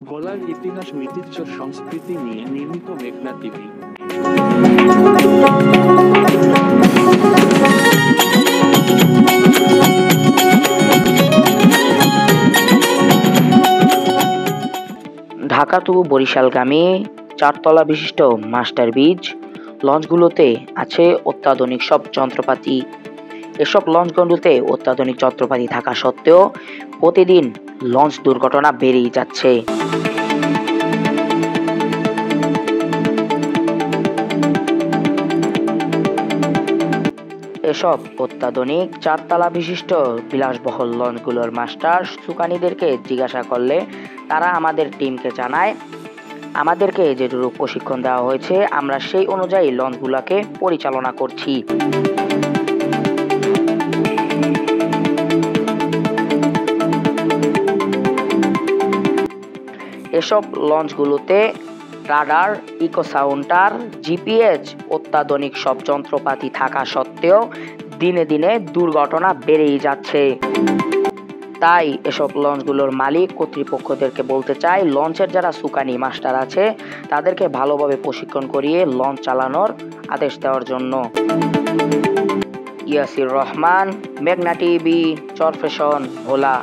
ভোলার ইতিহাস, ঐতিহ্য, সংস্কৃতি নিয়ে নির্মিত মেঘনা টিভি। ঢাকা টু বরিশালগামী ৪ তলা বিশিষ্ট মাস্টার ব্রিজ লঞ্চগুলোতে আছে অত্যাধুনিক সব যন্ত্রপাতি। এসব লঞ্চগুলোতে অত্যাধুনিক যন্ত্রপাতি থাকা সত্ত্বেও প্রতিদিন লঞ্চ দুর্ঘটনা বেড়েই যাচ্ছে। এসব অত্যাধুনিক ৪ তলা বিশিষ্ট বিলাসবহুল লঞ্চগুলোর মাস্টার সুকানীদেরকে জিজ্ঞাসা করলে তারা আমাদের টিমকে জানায়, আমাদেরকে যেটুকু প্রশিক্ষণ দেওয়া হয়েছে আমরা সেই অনুযায়ী লঞ্চগুলোকে পরিচালনা করছি। এসব লঞ্চগুলোতে রাডার, ইকো সাউন্ডার, জিপিএস, অত্যাধুনিক সব যন্ত্রপাতি থাকা সত্ত্বেও দিনে দিনে দুর্ঘটনা বেড়েই যাচ্ছে। তাই এসব লঞ্চগুলোর মালিক কর্তৃপক্ষদেরকে বলতে চাই, লঞ্চের যারা সুকানি মাস্টার আছে তাদেরকে ভালোভাবে প্রশিক্ষণ করিয়ে লঞ্চ চালানোর আদেশ দেওয়ার জন্য। ইয়াসির রহমান, মেঘনা টিভি, চরফ্যাশন, ভোলা।